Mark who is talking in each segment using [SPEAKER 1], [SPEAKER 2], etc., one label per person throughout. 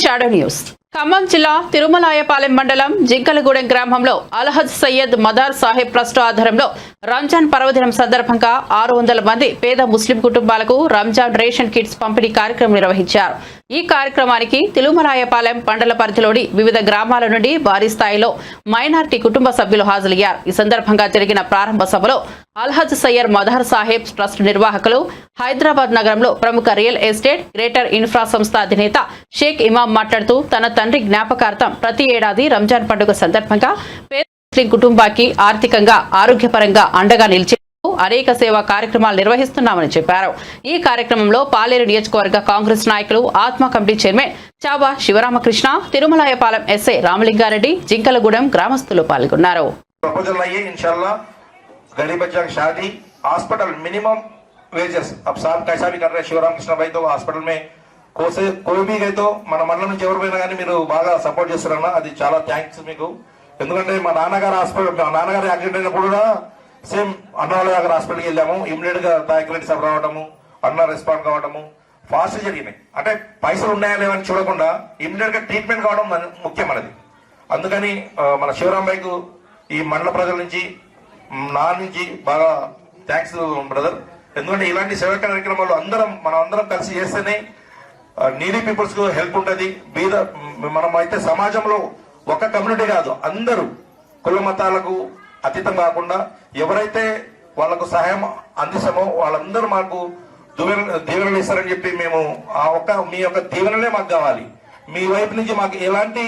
[SPEAKER 1] Shadow news. Khammam జిల్లా తిరుమలాయపాలెం మండలం జింకలగూడెం గ్రామంలో అల్హజ్ సయ్యద్ మదార్ సాహెబ్ ట్రస్ట్ ఆధ్వర్యంలో రంజాన్ పర్వదినం సందర్భంగా 600 మంది పేద ముస్లిం కుటుంబాలకు రంజాన్ రేషన్ కిట్స్ పంపిణీ కార్యక్రమం నిర్వహించారు. ఈ కార్యక్రమానికి తిరుమలాయపాలెం మండల పరిధిలోని వివిధ గ్రామాల నుండి భారీ స్థాయిలో మైనారిటీ కుటుంబ సభ్యులు హాజరయ్యారు. ఈ సందర్భంగా జరిగిన ప్రారంభ సభలో అల్హజ్ సయ్యద్ మదార్ సాహెబ్ ట్రస్ట్ నిర్వాహకులు, హైదరాబాద్ నగరంలో ప్రముఖ రియల్ ఎస్టేట్ గ్రేటర్ ఇన్ఫ్రా సంస్థ అధినేత షేక్ ఇమాం మాట్లాడుతూ తన తండ్రి జ్ఞాపకార్థం ప్రతి ఏడాది రంజాన్ పండుగ సందర్భంగా పేద ముస్లిం కుటుంబానికి ఆర్థికంగా, ఆరోగ్యపరంగా అండగా నిలిచి అనేక సేవా కార్యక్రమాలు నిర్వహిస్తున్నామని చెప్పారు. ఈ కార్యక్రమంలో పాలేరు నియోజకవర్గ కాంగ్రెస్ నాయకులు, ఆత్మ committee chairman Chhaava Sivaramakrishna, Tirumalayapalem SI Ramalinga Reddy, జింకలగూడెం గ్రామస్తులు పాల్గొన్నారు.
[SPEAKER 2] गरीब बच्चा की शादी, हॉस्पिटल मिनिमम वेजेस. अब साहब कैसा भी कर रहे हैं शिवराम कृष्ण भाई, तो हॉस्पिटल में कोई भी गए तो మన మండలం నుంచి ఎవరు పోయినా కానీ మీరు బాగా సపోర్ట్ చేస్తారన్న, అది చాలా థ్యాంక్స్ మీకు. ఎందుకంటే మా నాన్నగారు యాక్సిడెంట్ అయినప్పుడు కూడా సేమ్ అన్నవాళ్ళ దగ్గర హాస్పిటల్కి వెళ్ళాము. ఇమ్మీడియట్ గా తాయకరెడ్డి సాబ్ రావడము, అన్న రెస్పాండ్ కావడము ఫాస్ట్ జరిగినాయి. అంటే పైసలు ఉన్నాయా లేవని చూడకుండా ఇమ్మీడియట్ గా ట్రీట్మెంట్ కావడం ముఖ్యం అనేది. అందుకని మన శివరాం భాయ్కు ఈ మండల ప్రజల నుంచి, నా నుంచి బాగా థ్యాంక్స్ బ్రదర్. ఎందుకంటే ఇలాంటి సేవా కార్యక్రమాలు మనం అందరం కలిసి చేస్తేనే నీడీ పీపుల్స్ కు హెల్ప్ ఉంటుంది. మనం అయితే సమాజంలో ఒక కమ్యూనిటీ కాదు, అందరూ కుల మతాలకు అతీతం కాకుండా ఎవరైతే వాళ్లకు సహాయం అందిస్తామో వాళ్ళందరూ మాకు దీవెనలు ఇస్తారని చెప్పి మేము మీ యొక్క దీవెనలే మాకు కావాలి. మీ వైపు నుంచి మాకు ఎలాంటి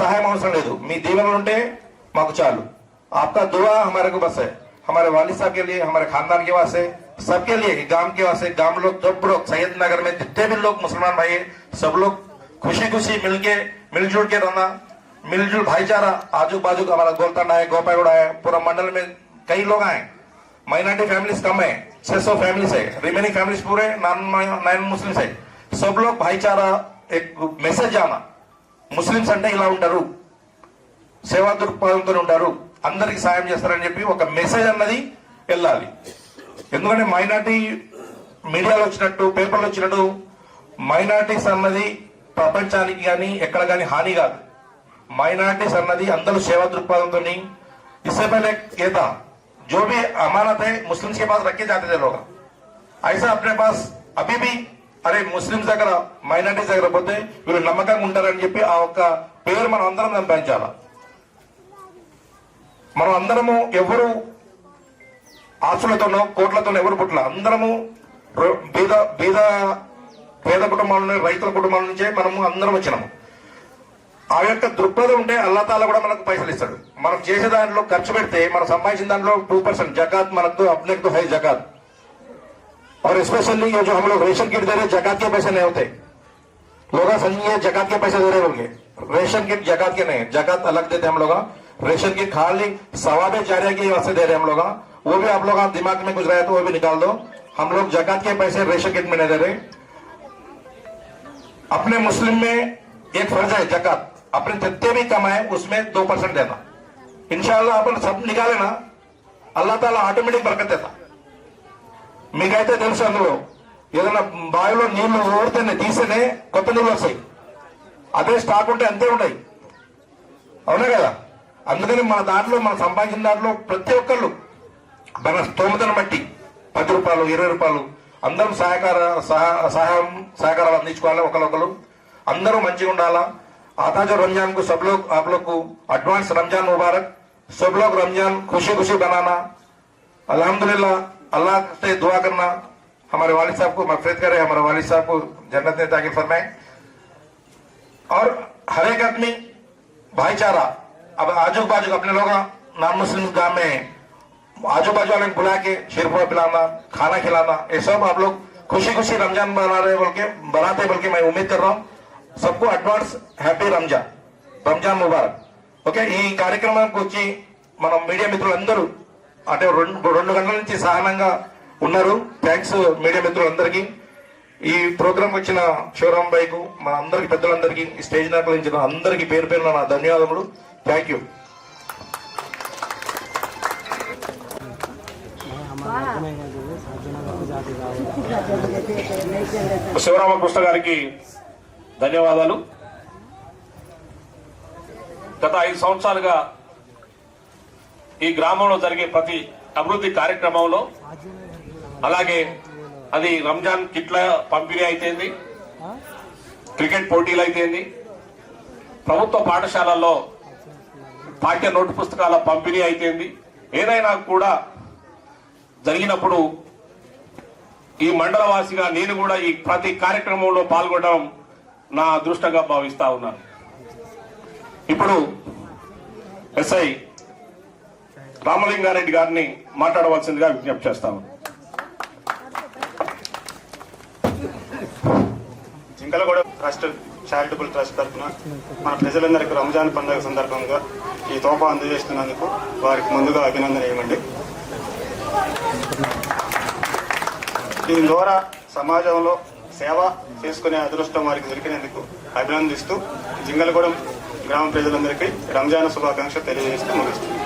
[SPEAKER 2] సహాయం అవసరం లేదు, మీ దీవెనలు ఉంటే మాకు చాలు. आपका दुआ हमारे को बस है, हमारे वालिद साहब के लिए, हमारे खानदान के वास्ते, सबके लिए, गांव के वास्ते. गांव लोग सब लोग सैयद नगर में जितने भी लोग मुसलमान भाई है, सब लोग खुशी खुशी मिलजुल के रहना, मिलजुल भाईचारा. आजू बाजू हमारा गोलतांडा है, गोपागुड़ा है, पूरा मंडल में कई लोग आए. माइनॉरिटी फैमिलीज कम है, 600 फैमिलीज है, रिमेनिंग फैमिलीज पूरे नॉन मुस्लिम्स है. सब लोग भाईचारा एक మెసేజ్ आना, ముస్లిమ్స్ అంటే ఇలా ఉంటారు, సేవా దృక్పథంతో ఉంటారు, అందరికి సాయం చేస్తారని చెప్పి ఒక మెసేజ్ అన్నది వెళ్ళాలి. ఎందుకంటే మైనార్టీ మీడియాలో వచ్చినట్టు, పేపర్లో వచ్చినట్టు మైనార్టీస్ అన్నది ప్రపంచానికి కానీ ఎక్కడ కానీ హాని కాదు. మైనార్టీస్ అన్నది అందరూ సేవా దృక్పథంతో इससे पहले ये था जो भी अमानत है मुस्लिम्स के पास रखे जाते थे लोग, ऐसा अपने पास अभी भी అరే ముస్లిమ్స్ దగ్గర, మైనార్టీస్ దగ్గర పోతే వీళ్ళు నమ్మకంగా ఉంటారని చెప్పి ఆ ఒక్క పేరు మనం అందరం సంపాదించాలి. మనం అందరము ఎవరు ఆస్తులతోనో కోట్లతోనో ఎవరు పుట్ల, అందరము పేద కుటుంబాల నుంచి, రైతుల కుటుంబాల నుంచే మనము అందరం వచ్చినాము. ఆ యొక్క దృక్పథం ఉంటే అల్లా తాలా కూడా మనకు పైసలు ఇస్తాడు. మనం చేసే దాంట్లో ఖర్చు పెడితే మనం సంపాదించిన దాంట్లో 2% జకాత్ మనకు अपने को है जकात. और स्पेशली ये जो हम लोग रेशन किट दे रहे हैं, जकात के पैसे नहीं होते. लोग समझिए जकात के पैसे दे रहे बोल के, रेशन किट जकात के नहीं, जकात अलग देते हम लोग. रेशन की खाली सवाबे जारिया के वास्ते दे रहे हम लोग, वो भी आप लोग दिमाग में गुजरा है तो वो भी निकाल दो. हम लोग जकात के पैसे रेशन किट में नहीं दे रहे. अपने मुस्लिम में एक फर्ज है जकात, अपने जितने भी कमाए उसमें 2% देना. इंशाअल्लाह अपन सब निकाले ना, अल्लाह ताला ऑटोमेटिक बरकत देता. మీకైతే తెలుసు, అందులో ఏదైనా బావిలో నీళ్లు ఓడితేనే తీసేనే కొత్త నీళ్ళు వస్తాయి. అదే స్టాక్ ఉంటే అంతే ఉంటాయి, అవునా కదా? అందుకని మన దాంట్లో, మనం సంపాదించిన దాంట్లో ప్రతి ఒక్కళ్ళు మన స్తోమతను బట్టి 10 రూపాయలు, 20 రూపాయలు అందరం సహకారాలు అందించుకోవాలి. ఒకరు అందరూ మంచిగా ఉండాలా. आता जो रमजान को सब लोग, आप लोग को एडवांस रमजान मुबारक. सब लोग रमजान खुशी खुशी बनाना. अल्हम्दुलिल्लाह, अल्लाह से दुआ करना हमारे वालिद साहब को मग़फ़िरत करे, हमारे वालिद साहब को जन्नत में दाखिल फरमाए. और हर एक आदमी भाईचारा. अब आजू बाजू अपने लोग नॉन मुस्लिम गांव में आजू बाजू वाले बुला के शीरपुआ पिलाना, खाना खिलाना, ये सब आप लोग खुशी खुशी रमजान बनाते बोल के मैं उम्मीद कर रहा हूँ. सबको advance happy Ramzan Mubarak. Okay, ఈ కార్యక్రమానికి వచ్చి మన మీడియా మిత్రులందరూ అంటే 2 గంటల నుంచి సహనంగా ఉన్నారు. థ్యాంక్స్ మీడియా మిత్రులందరికీ. ఈ ప్రోగ్రామ్ వచ్చిన శివరాం భాయ్కు, మన అందరికి పెద్దలందరికీ, స్టేజ్ అలంకరించిన అందరికీ పేరు పేరున నా ధన్యవాదములు. Thank you.
[SPEAKER 3] శివరామకృష్ణ గారికి ధన్యవాదాలు. గత 5 సంవత్సరాలుగా ఈ గ్రామంలో జరిగే ప్రతి అభివృద్ధి కార్యక్రమంలో, అలాగే అది రంజాన్ కిట్ల పంపిణీ అయితేంది, క్రికెట్ పోటీలు అయితేంది, ప్రభుత్వ పాఠశాలల్లో పాఠ్య నోటు పుస్తకాల పంపిణీ అయితేంది, ఏదైనా కూడా జరిగినప్పుడు ఈ మండలవాసిగా నేను కూడా ఈ ప్రతి కార్యక్రమంలో పాల్గొనడం నా అదృష్టంగా భావిస్తా ఉన్నాను. ఇప్పుడు ఎస్ఐ రామలింగారెడ్డి గారిని మాట్లాడవలసిందిగా విజ్ఞప్తి చేస్తాను.
[SPEAKER 4] జింకలగూడ ట్రస్ట్ చారిటబుల్ ట్రస్ట్ తరఫున మన ప్రజలందరికీ రంజాన్ పండుగ సందర్భంగా ఈ తోఫా అందజేస్తున్నందుకు వారికి ముందుగా అభినందన ఇవ్వండి. దీని ద్వారా సమాజంలో సేవ చేసుకునే అదృష్టం వారికి దొరికినందుకు అభినందిస్తూ జింగలగూడెం గ్రామ ప్రజలందరికీ రంజాన్ శుభాకాంక్షలు తెలియజేస్తూ ముగిస్తుంది.